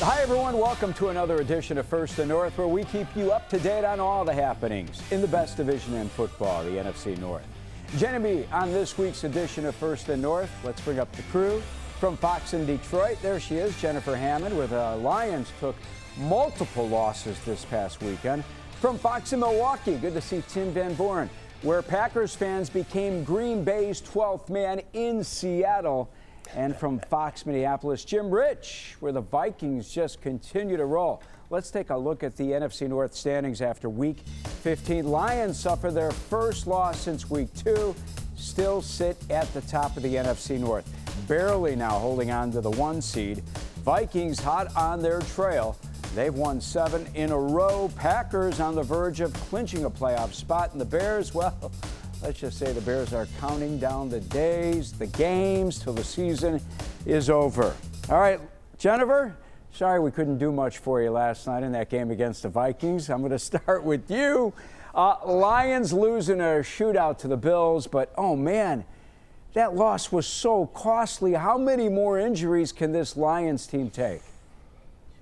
Hi, everyone. Welcome to another edition of First and North, where we keep you up to date on all the happenings in the best division in football, the NFC North. Joining me on this week's edition of First and North, let's bring up the crew. From Fox in Detroit, there she is, Jennifer Hammond, where the Lions took multiple losses this past weekend. From Fox in Milwaukee, good to see Tim Van Boren, where Packers fans became Green Bay's 12th man in Seattle. And from Fox Minneapolis, Jim Rich, where the Vikings just continue to roll. Let's take a look at the NFC North standings after Week 15. Lions suffer their first loss since Week 2, still sit at the top of the NFC North, barely now holding on to the 1 seed. Vikings hot on their trail. They've won 7 in a row. Packers on the verge of clinching a playoff spot. And the Bears, well, let's just say the Bears are counting down the days, the games, till the season is over. All right, Jennifer, sorry we couldn't do much for you last night in that game against the Vikings. I'm going to start with you. Lions losing a shootout to the Bills, but, oh, man, that loss was so costly. How many more injuries can this Lions team take?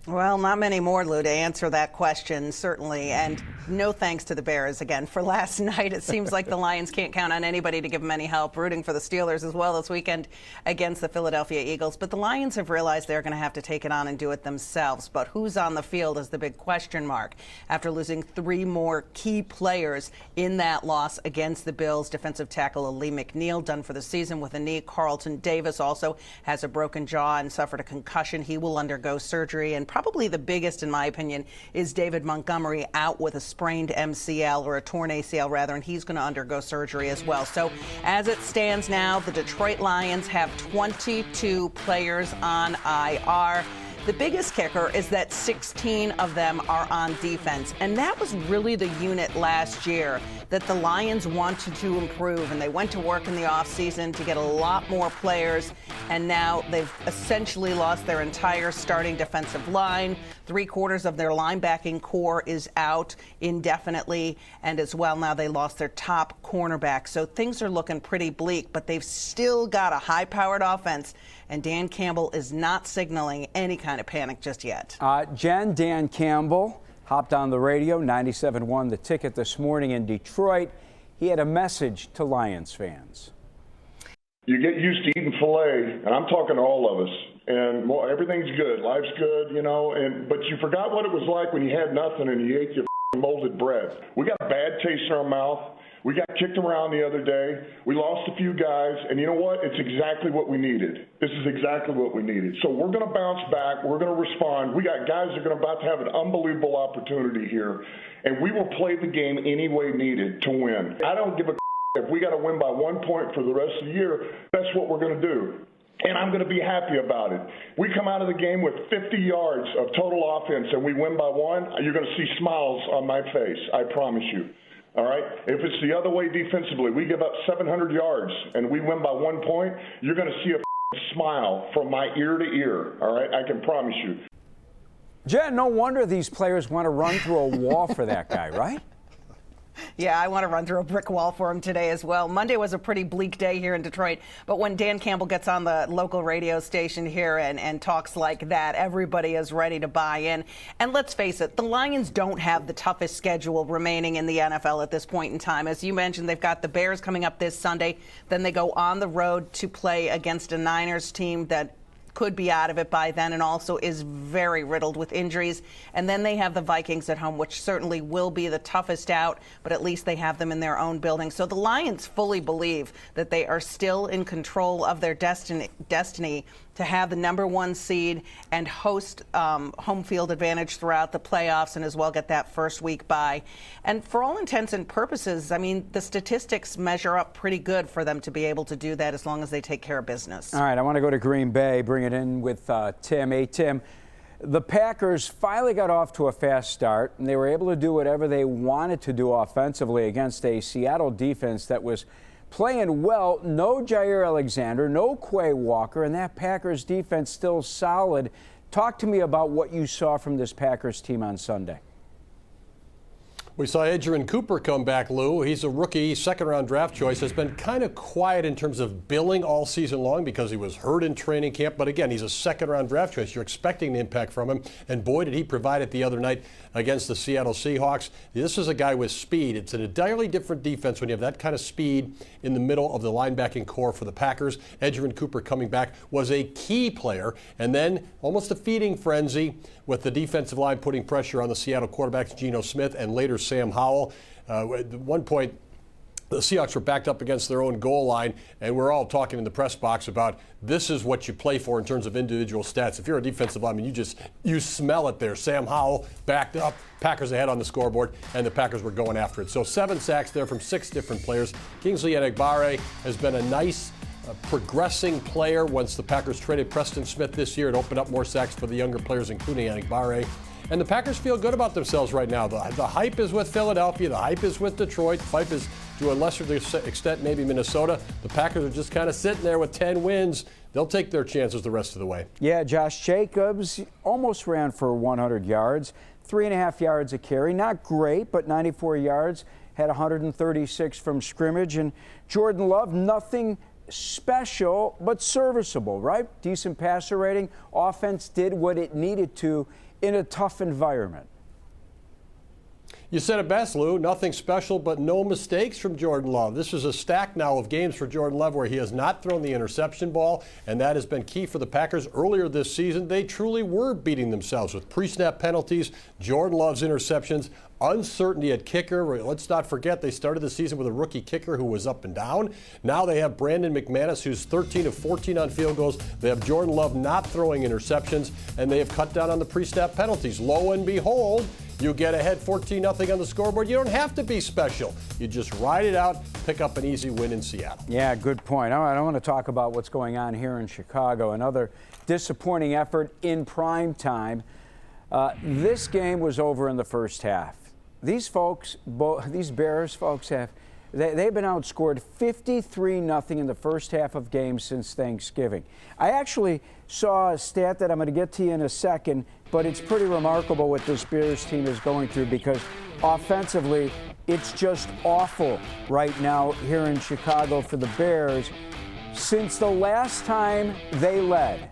Well, not many more, Lou, to answer that question, certainly. And no thanks to the Bears, again, for last night. It seems like the Lions can't count on anybody to give them any help. Rooting for the Steelers as well this weekend against the Philadelphia Eagles. But the Lions have realized they're going to have to take it on and do it themselves. But who's on the field is the big question mark. After losing 3 more key players in that loss against the Bills, defensive tackle Lee McNeil done for the season with a knee. Carlton Davis also has a broken jaw and suffered a concussion. He will undergo surgery. And probably the biggest, in my opinion, is David Montgomery out with a sprained MCL, or a torn ACL rather, and he's going to undergo surgery as well. So as it stands now, the Detroit Lions have 22 players on IR. The biggest kicker is that 16 of them are on defense. And that was really the unit last year that the Lions wanted to improve. And they went to work in the offseason to get a lot more players. And now they've essentially lost their entire starting defensive line. 3/4 of their linebacking core is out indefinitely. And as well, now they lost their top cornerback. So things are looking pretty bleak, but they've still got a high-powered offense. And Dan Campbell is not signaling any kind of panic just yet. Dan Campbell hopped on the radio, 97.1 The Ticket this morning in Detroit. He had a message to Lions fans. You get used to eating filet, and I'm talking to all of us, and well, everything's good, life's good, you know, but you forgot what it was like when you had nothing and you ate your molded bread. We got a bad taste in our mouth. We got kicked around the other day. We lost a few guys, and you know what? It's exactly what we needed. This is exactly what we needed. So we're going to bounce back. We're going to respond. We got guys that are about to have an unbelievable opportunity here, and we will play the game any way needed to win. I don't give a if we got to win by 1 point for the rest of the year. That's what we're going to do. And I'm going to be happy about it. We come out of the game with 50 yards of total offense, and we win by 1, you're going to see smiles on my face. I promise you. All right? If it's the other way defensively, we give up 700 yards and we win by 1 point, you're going to see a smile from my ear to ear. All right? I can promise you. Jen, no wonder these players want to run through a wall for that guy, right? Yeah, I want to run through a brick wall for him today as well. Monday was a pretty bleak day here in Detroit, but when Dan Campbell gets on the local radio station here and talks like that, everybody is ready to buy in. And let's face it, the Lions don't have the toughest schedule remaining in the NFL at this point in time. As you mentioned, they've got the Bears coming up this Sunday. Then they go on the road to play against a Niners team that could be out of it by then and also is very riddled with injuries. And then they have the Vikings at home, which certainly will be the toughest out, but at least they have them in their own building. So the Lions fully believe that they are still in control of their destiny to have the #1 seed and host home field advantage throughout the playoffs and as well get that first week bye. And for all intents and purposes, I mean, the statistics measure up pretty good for them to be able to do that as long as they take care of business. All right, I want to go to Green Bay, bring it in with Tim. Hey, Tim, the Packers finally got off to a fast start, and they were able to do whatever they wanted to do offensively against a Seattle defense that was playing well. No Jair Alexander, no Quay Walker, and that Packers defense still solid. Talk to me about what you saw from this Packers team on Sunday. We saw Adrian Cooper come back, Lou. He's a rookie, second-round draft choice. Has been kind of quiet in terms of billing all season long because he was hurt in training camp. But again, he's a second-round draft choice. You're expecting an impact from him. And boy, did he provide it the other night against the Seattle Seahawks. This is a guy with speed. It's an entirely different defense when you have that kind of speed in the middle of the linebacking core for the Packers. Adrian Cooper coming back was a key player. And then almost a feeding frenzy with the defensive line putting pressure on the Seattle quarterbacks, Geno Smith, and later Sam Howell. At one point, the Seahawks were backed up against their own goal line, and we're all talking in the press box about this is what you play for in terms of individual stats. If you're a defensive lineman, you smell it there. Sam Howell backed up, Packers ahead on the scoreboard, and the Packers were going after it. So 7 sacks there from 6 different players. Kingsley Enagbare has been a nice progressing player. Once the Packers traded Preston Smith this year, it opened up more sacks for the younger players, including Enagbare. And the Packers feel good about themselves right now. The hype is with Philadelphia. The hype is with Detroit. The hype is, to a lesser extent, maybe Minnesota. The Packers are just kind of sitting there with 10 wins. They'll take their chances the rest of the way. Yeah, Josh Jacobs almost ran for 100 yards, 3.5 yards a carry. Not great, but 94 yards. Had 136 from scrimmage. And Jordan Love, nothing special, but serviceable, right? Decent passer rating. Offense did what it needed to in a tough environment. You said it best, Lou. Nothing special, but no mistakes from Jordan Love. This is a stack now of games for Jordan Love where he has not thrown the interception ball, and that has been key for the Packers. Earlier this season, they truly were beating themselves with pre-snap penalties, Jordan Love's interceptions, uncertainty at kicker. Let's not forget they started the season with a rookie kicker who was up and down. Now they have Brandon McManus, who's 13 of 14 on field goals. They have Jordan Love not throwing interceptions, and they have cut down on the pre-snap penalties. Lo and behold, you get ahead 14-0 on the scoreboard. You don't have to be special. You just ride it out, pick up an easy win in Seattle. Yeah, good point. I want to talk about what's going on here in Chicago. Another disappointing effort in prime time. This game was over in the first half. These folks, these Bears folks, they've been outscored 53-0 in the first half of games since Thanksgiving. I actually saw a stat that I'm going to get to you in a second, but it's pretty remarkable what this Bears team is going through because offensively, it's just awful right now here in Chicago for the Bears. Since the last time they led,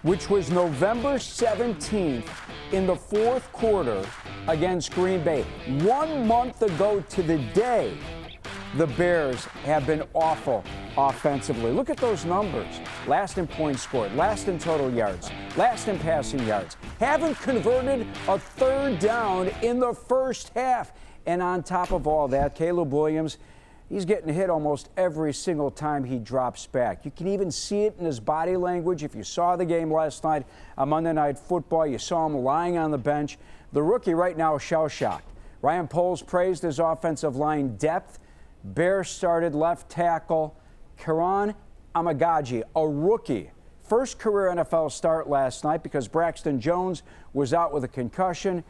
which was November 17th in the fourth quarter against Green Bay, 1 month ago to the day, the Bears have been awful offensively. Look at those numbers. Last in points scored, last in total yards, last in passing yards. Haven't converted a third down in the first half. And on top of all that, Caleb Williams, he's getting hit almost every single time he drops back. You can even see it in his body language. If you saw the game last night on Monday Night Football, you saw him lying on the bench. The rookie right now is shell-shocked. Ryan Poles praised his offensive line depth. Bears started left tackle Karan Amagaji, a rookie. First career NFL start last night because Braxton Jones was out with a concussion.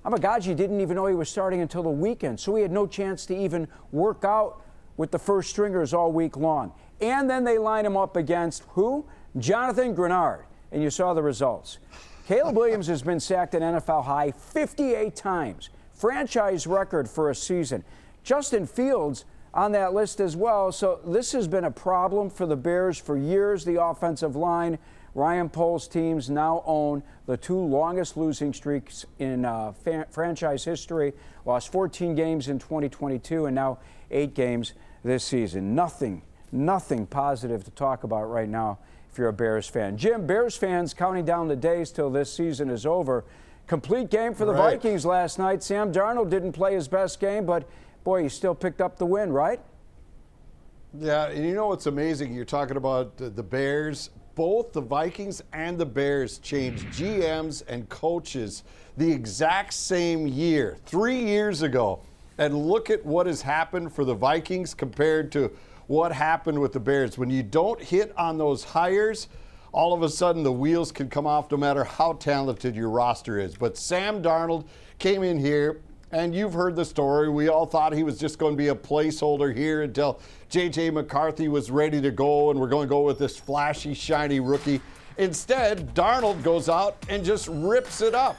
Amagaji didn't even know he was starting until the weekend, so he had no chance to even work out with the first stringers all week long. And then they line him up against who? Jonathan Grenard. And you saw the results. Caleb Williams has been sacked an NFL high 58 times. Franchise record for a season. Justin Fields on that list as well. So this has been a problem for the Bears for years, the offensive line. Ryan Poles' teams now own the 2 longest losing streaks in franchise history. Lost 14 games in 2022 and now 8 games this season. Nothing positive to talk about right now if you're a Bears fan. Jim, Bears fans counting down the days till this season is over. Complete game for the Vikings last night. Sam Darnold didn't play his best game, but boy, he still picked up the win, right? Yeah, and you know what's amazing? You're talking about the Bears. Both the Vikings and the Bears changed GMs and coaches the exact same year, 3 years ago. And look at what has happened for the Vikings compared to what happened with the Bears. When you don't hit on those hires, all of a sudden the wheels can come off no matter how talented your roster is. But Sam Darnold came in here, and you've heard the story. We all thought he was just going to be a placeholder here until J.J. McCarthy was ready to go, and we're going to go with this flashy, shiny rookie. Instead, Darnold goes out and just rips it up.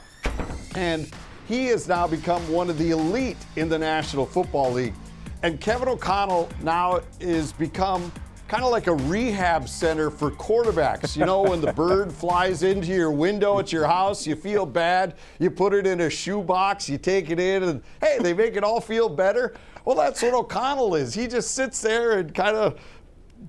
And he has now become one of the elite in the National Football League. And Kevin O'Connell now is become kind of like a rehab center for quarterbacks. You know, when the bird flies into your window at your house, you feel bad, you put it in a shoebox, you take it in, and hey, they make it all feel better. Well, that's what O'Connell is. He just sits there and kind of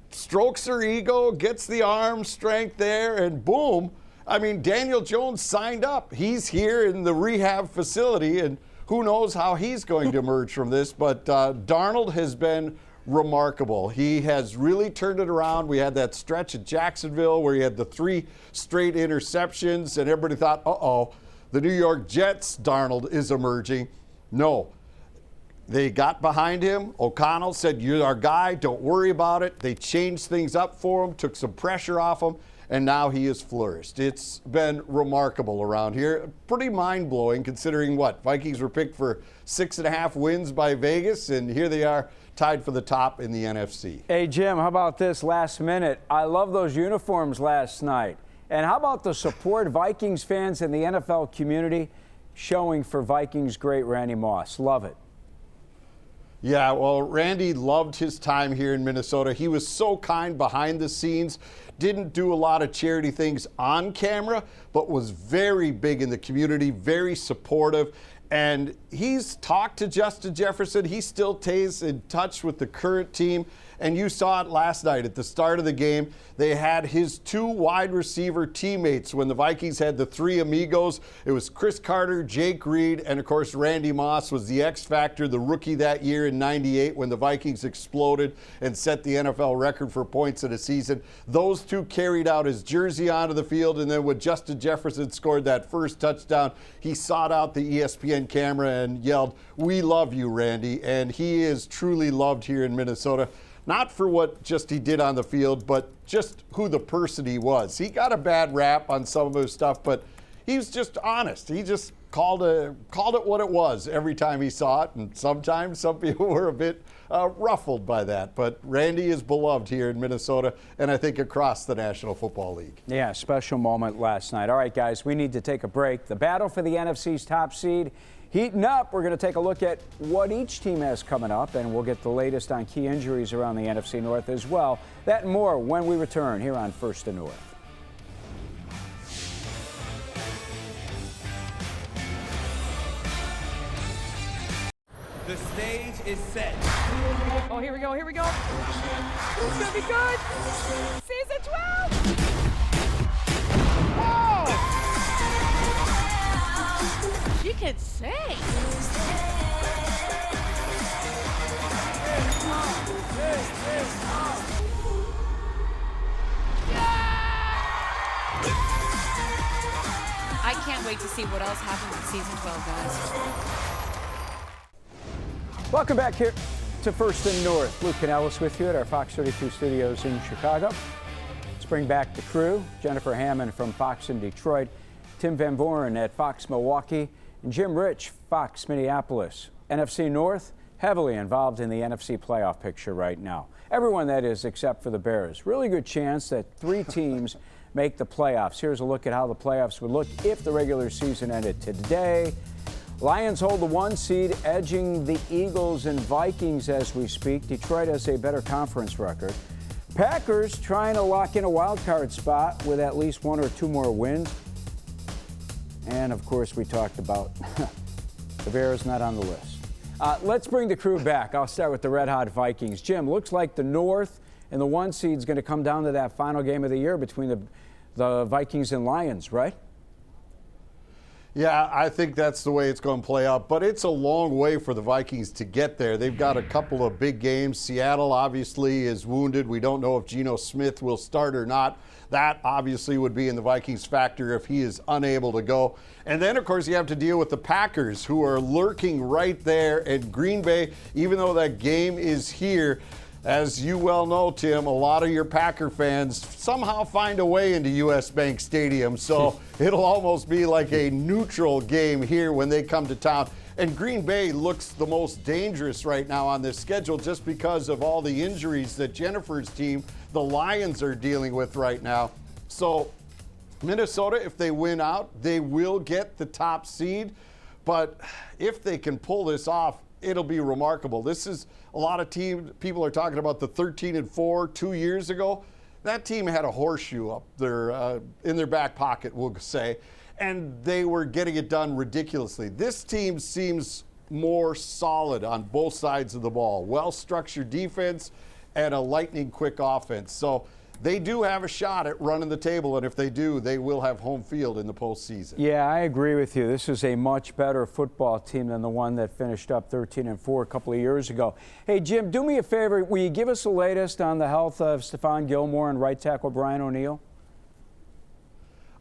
strokes her ego, gets the arm strength there, and boom. I mean, Daniel Jones signed up. He's here in the rehab facility, and who knows how he's going to emerge from this. But Darnold has been remarkable. He has really turned it around. We had that stretch at Jacksonville where he had the 3 straight interceptions, and everybody thought, uh-oh, the New York Jets Darnold is emerging. No. They got behind him. O'Connell said, you're our guy, don't worry about it. They changed things up for him, took some pressure off him, and now he has flourished. It's been remarkable around here. Pretty mind-blowing considering what? Vikings were picked for 6.5 wins by Vegas, and here they are tied for the top in the NFC. Hey, Jim, how about this last minute? I love those uniforms last night. And how about the support Vikings fans and the NFL community showing for Vikings great Randy Moss? Love it. Yeah, well, Randy loved his time here in Minnesota. He was so kind behind the scenes, didn't do a lot of charity things on camera, but was very big in the community, very supportive. And he's talked to Justin Jefferson. He still stays in touch with the current team. And you saw it last night at the start of the game. They had his 2 wide receiver teammates when the Vikings had the 3 amigos. It was Chris Carter, Jake Reed, and of course Randy Moss was the X factor, the rookie that year in '98 when the Vikings exploded and set the NFL record for points in a season. Those 2 carried out his jersey onto the field, and then when Justin Jefferson scored that first touchdown, he sought out the ESPN camera and yelled, "We love you, Randy." And he is truly loved here in Minnesota. Not for what just he did on the field, but just who the person he was. He got a bad rap on some of his stuff, but he was just honest. He just called it what it was every time he saw it, and sometimes some people were a bit ruffled by that. But Randy is beloved here in Minnesota, and I think across the National Football League. Yeah, special moment last night. All right, guys, we need to take a break. The battle for the NFC's top seed heating up. We're going to take a look at what each team has coming up, and we'll get the latest on key injuries around the NFC North as well. That and more when we return here on First and North. The stage is set. Oh, here we go, here we go. It's gonna be good. Season 12! Oh! She can sing. I can't wait to see what else happens in season 12, guys. Welcome back here to First and North. Luke Canellis with you at our Fox 32 studios in Chicago. Let's bring back the crew. Jennifer Hammond from Fox in Detroit, Tim Van Voren at Fox Milwaukee, and Jim Rich, Fox Minneapolis. NFC North, heavily involved in the NFC playoff picture right now. Everyone, that is, except for the Bears. Really good chance that 3 teams make the playoffs. Here's a look at how the playoffs would look if the regular season ended today. Lions hold the 1 seed, edging the Eagles and Vikings as we speak. Detroit has a better conference record. Packers trying to lock in a wild card spot with at least 1 or 2 more wins. And, of course, we talked about the Bears not on the list. Let's bring the crew back. I'll start with the red-hot Vikings. Jim, looks like the North and the 1 seed is going to come down to that final game of the year between the Vikings and Lions, right? Yeah, I think that's the way it's going to play out, but it's a long way for the Vikings to get there. They've got a couple of big games. Seattle obviously is wounded. We don't know if Geno Smith will start or not. That obviously would be in the Vikings' factor if he is unable to go. And then, of course, you have to deal with the Packers, who are lurking right there at Green Bay, even though that game is here. As you well know, Tim, a lot of your Packer fans somehow find a way into U.S. Bank Stadium, so it'll almost be like a neutral game here when they come to town. And Green Bay looks the most dangerous right now on this schedule just because of all the injuries that Jennifer's team, the Lions, are dealing with right now. So Minnesota, if they win out, they will get the top seed. But if they can pull this off, it'll be remarkable. This is a lot of people are talking about the 13-4 2 years ago. That team had a horseshoe up there in their back pocket, we'll say, and they were getting it done ridiculously. This team seems more solid on both sides of the ball. Well-structured defense and a lightning-quick offense. So they do have a shot at running the table, and if they do, they will have home field in the postseason. Yeah, I agree with you. This is a much better football team than the one that finished up 13-4 a couple of years ago. Hey, Jim, do me a favor. Will you give us the latest on the health of Stephon Gilmore and right tackle Brian O'Neill?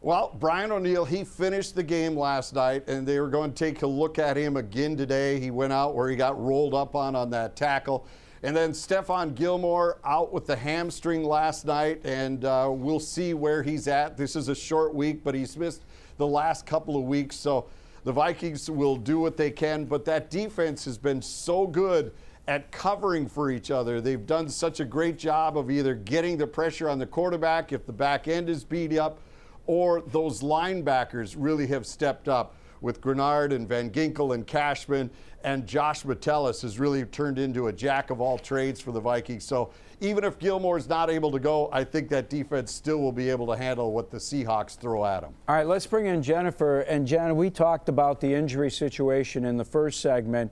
Well, Brian O'Neill, he finished the game last night, and they were going to take a look at him again today. He went out where he got rolled up on that tackle. And then Stephon Gilmore out with the hamstring last night, and we'll see where he's at. This is a short week, but he's missed the last couple of weeks, so the Vikings will do what they can. But that defense has been so good at covering for each other. They've done such a great job of either getting the pressure on the quarterback if the back end is beat up, or those linebackers really have stepped up with Grenard and Van Ginkel and Cashman, and Josh Metellus has really turned into a jack of all trades for the Vikings. So even if Gilmore's not able to go, I think that defense still will be able to handle what the Seahawks throw at them. All right, let's bring in Jennifer. And Jen, we talked about the injury situation in the first segment.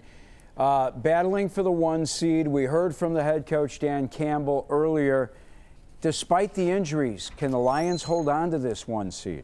Battling for the 1 seed. We heard from the head coach, Dan Campbell, earlier. Despite the injuries, can the Lions hold on to this 1 seed?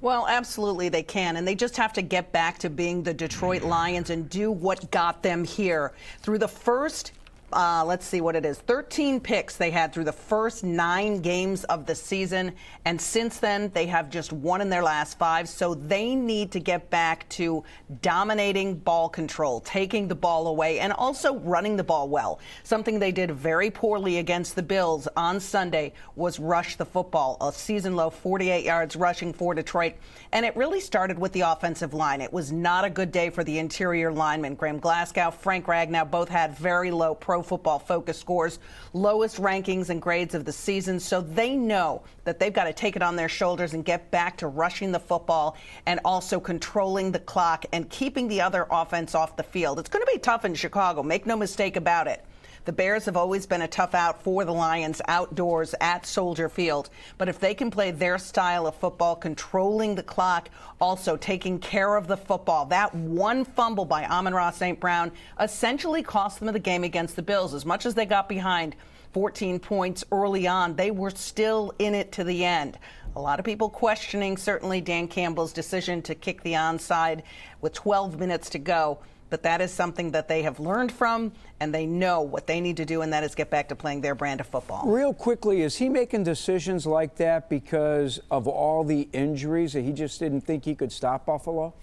Well, absolutely they can, and they just have to get back to being the Detroit Lions and do what got them here. Through the first, let's see what it is, 13 picks they had through the first 9 games of the season, and since then they have just won in their last 5, so they need to get back to dominating ball control, taking the ball away, and also running the ball well. Something they did very poorly against the Bills on Sunday was rush the football, a season-low 48 yards rushing for Detroit, and it really started with the offensive line. It was not a good day for the interior linemen. Graham Glasgow, Frank Ragnow both had very low Pro Football Focus scores, lowest rankings and grades of the season, so they know that they've got to take it on their shoulders and get back to rushing the football and also controlling the clock and keeping the other offense off the field. It's going to be tough in Chicago, make no mistake about it. The Bears have always been a tough out for the Lions outdoors at Soldier Field. But if they can play their style of football, controlling the clock, also taking care of the football, that one fumble by Amon-Ra St. Brown essentially cost them the game against the Bills. As much as they got behind 14 points early on, they were still in it to the end. A lot of people questioning certainly Dan Campbell's decision to kick the onside with 12 minutes to go. But that is something that they have learned from, and they know what they need to do, and that is get back to playing their brand of football. Real quickly, is he making decisions like that because of all the injuries that he just didn't think he could stop Buffalo?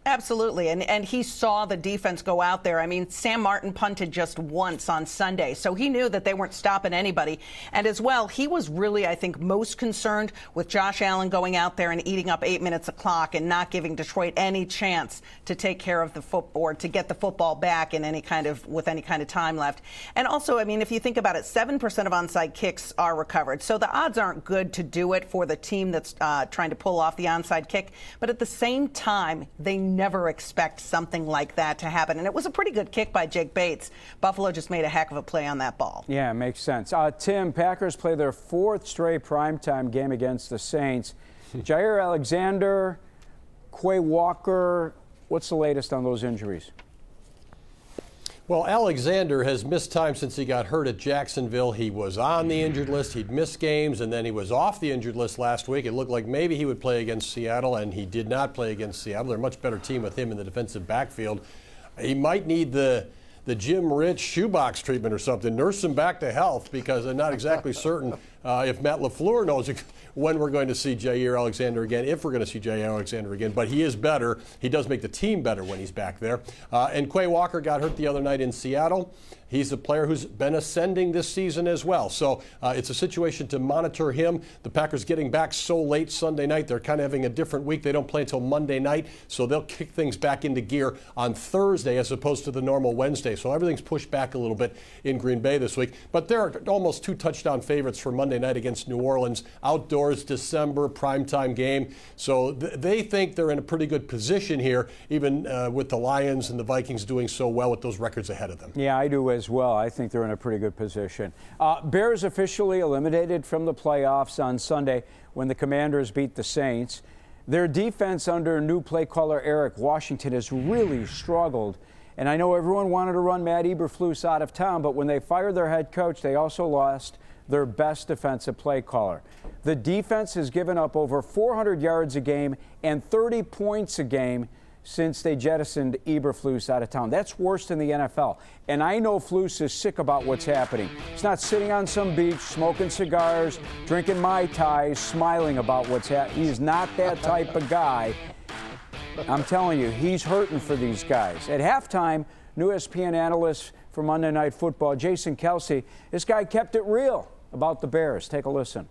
Absolutely, and he saw the defense go out there. I mean, Sam Martin punted just once on Sunday, so he knew that they weren't stopping anybody. And as well, he was really, I think, most concerned with Josh Allen going out there and eating up 8 minutes of clock and not giving Detroit any chance to take care of the football or to get the football back in with any kind of time left. And also, I mean, if you think about it, 7% of onside kicks are recovered, so the odds aren't good to do it for the team that's trying to pull off the onside kick. But at the same time, they never expect something like that to happen. And it was a pretty good kick by Jake Bates. Buffalo just made a heck of a play on that ball. Yeah, it makes sense. Tim, Packers play their 4th straight primetime game against the Saints. Jair Alexander, Quay Walker, what's the latest on those injuries? Well, Alexander has missed time since he got hurt at Jacksonville. He was on the injured list. He'd missed games, and then he was off the injured list last week. It looked like maybe he would play against Seattle, and he did not play against Seattle. They're a much better team with him in the defensive backfield. He might need the Jim Rich shoebox treatment or something. Nurse him back to health, because I'm not exactly certain if Matt LaFleur knows when we're going to see Jair Alexander again, if we're going to see Jair Alexander again. But he is better. He does make the team better when he's back there. And Quay Walker got hurt the other night in Seattle. He's a player who's been ascending this season as well. So it's a situation to monitor him. The Packers getting back so late Sunday night. They're kind of having a different week. They don't play until Monday night. So they'll kick things back into gear on Thursday as opposed to the normal Wednesday. So everything's pushed back a little bit in Green Bay this week. But they're almost 2 touchdown favorites for Monday Sunday night against New Orleans. Outdoors, December, primetime game. So they think they're in a pretty good position here, even with the Lions and the Vikings doing so well with those records ahead of them. Yeah, I do as well. I think they're in a pretty good position. Bears officially eliminated from the playoffs on Sunday when the Commanders beat the Saints. Their defense under new play caller Eric Washington has really struggled. And I know everyone wanted to run Matt Eberflus out of town, but when they fired their head coach, they also lost their best defensive play caller. The defense has given up over 400 yards a game and 30 points a game since they jettisoned Eberflus out of town. That's worse than the NFL. And I know Flus is sick about what's happening. He's not sitting on some beach, smoking cigars, drinking Mai Tais, smiling about what's happening. He's not that type of guy. I'm telling you, he's hurting for these guys. At halftime, new ESPN analyst for Monday Night Football, Jason Kelsey, this guy kept it real about the Bears. Take a listen.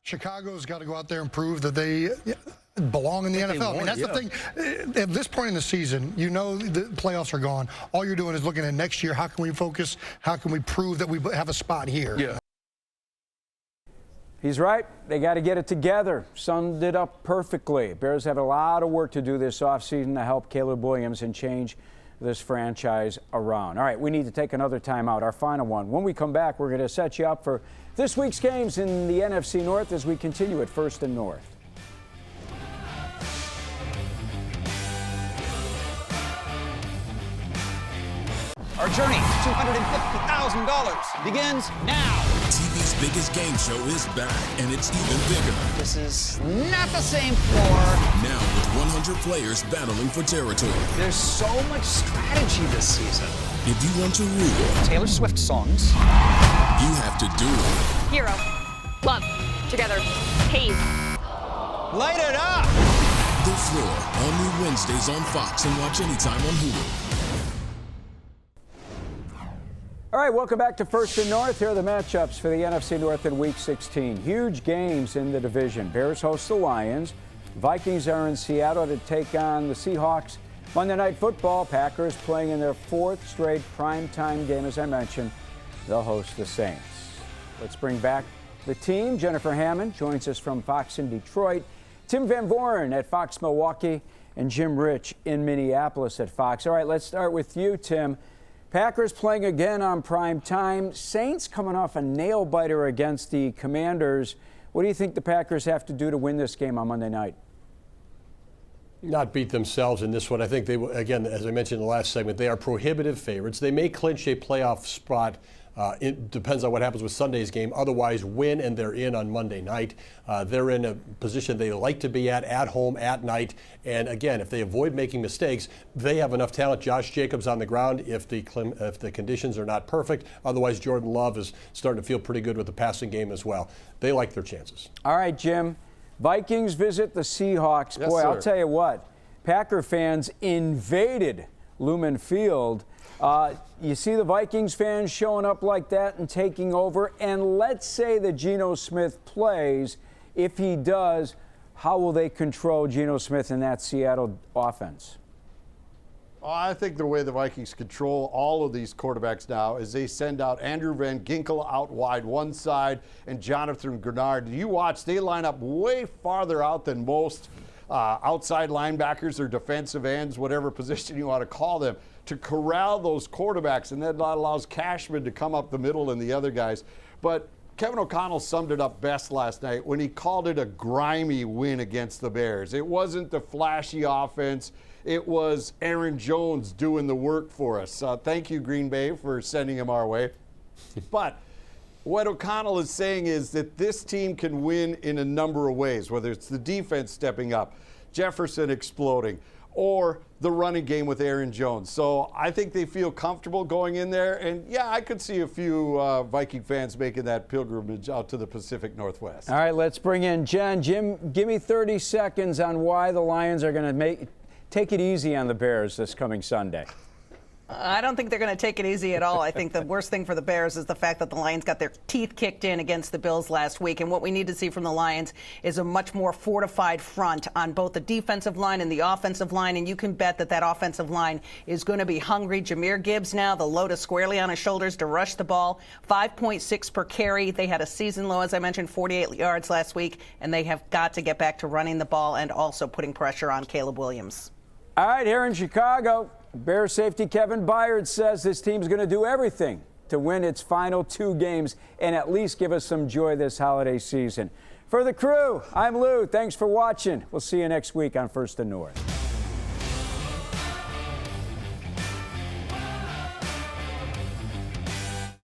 Chicago's got to go out there and prove that they belong in the NFL. I mean, that's the thing. At this point in the season, you know the playoffs are gone. All you're doing is looking at next year. How can we focus? How can we prove that we have a spot here? Yeah. He's right. They got to get it together. Summed it up perfectly. Bears have a lot of work to do this offseason to help Caleb Williams and change this franchise around. All right, we need to take another timeout, our final one. When we come back, we're going to set you up for this week's games in the NFC North as we continue at First and North. Our journey to $250,000 begins now. TV's biggest game show is back, and it's even bigger. This is not the same floor. Now with 100 players battling for territory. There's so much strategy this season. If you want to rule Taylor Swift songs, you have to do it. Hero. Love. Together. Haze. light it up. The Floor, all new Wednesdays on Fox and watch anytime on Hulu. All right, welcome back to First and North. Here are the matchups for the NFC North in Week 16. Huge games in the division. Bears host the Lions. Vikings are in Seattle to take on the Seahawks. Monday Night Football, Packers playing in their fourth straight primetime game, as I mentioned. They'll host the Saints. Let's bring back the team. Jennifer Hammond joins us from Fox in Detroit. Tim Van Voren at Fox Milwaukee, and Jim Rich in Minneapolis at Fox. All right, let's start with you, Tim. Packers playing again on prime time. Saints coming off a nail-biter against the Commanders. What do you think the Packers have to do to win this game on Monday night? Not beat themselves in this one. I think they, again, as I mentioned in the last segment, they are prohibitive favorites. They may clinch a playoff spot. It depends on what happens with Sunday's game. Otherwise, win and they're in on Monday night. They're in a position they like to be at home, at night. And again, if they avoid making mistakes, they have enough talent. Josh Jacobs on the ground if the conditions are not perfect. Otherwise, Jordan Love is starting to feel pretty good with the passing game as well. They like their chances. All right, Jim. Vikings visit the Seahawks. Yes, boy, sir. I'll tell you what. Packer fans invaded Lumen Field. You see the Vikings fans showing up like that and taking over. And let's say that Geno Smith plays. If he does, how will they control Geno Smith in that Seattle offense? I think the way the Vikings control all of these quarterbacks now is they send out Andrew Van Ginkel out wide one side and Jonathan Grenard. You watch, they line up way farther out than most outside linebackers or defensive ends, whatever position you want to call them, to corral those quarterbacks, and that allows Cashman to come up the middle and the other guys. But Kevin O'Connell summed it up best last night when he called it a grimy win against the Bears. It wasn't the flashy offense. It was Aaron Jones doing the work for us. Thank you, Green Bay, for sending him our way. But what O'Connell is saying is that this team can win in a number of ways, whether it's the defense stepping up, Jefferson exploding, or the running game with Aaron Jones. So I think they feel comfortable going in there. And, yeah, I could see a few Viking fans making that pilgrimage out to the Pacific Northwest. All right, let's bring in Jen. Jim, give me 30 seconds on why the Lions are going to take it easy on the Bears this coming Sunday. I don't think they're going to take it easy at all. I think the worst thing for the Bears is the fact that the Lions got their teeth kicked in against the Bills last week. And what we need to see from the Lions is a much more fortified front on both the defensive line and the offensive line. And you can bet that that offensive line is going to be hungry. Jahmyr Gibbs now, the load is squarely on his shoulders to rush the ball. 5.6 per carry. They had a season low, as I mentioned, 48 yards last week. And they have got to get back to running the ball and also putting pressure on Caleb Williams. All right, here in Chicago, Bears safety Kevin Byard says this team's going to do everything to win its final 2 games and at least give us some joy this holiday season. For the crew, I'm Lou. Thanks for watching. We'll see you next week on First and North.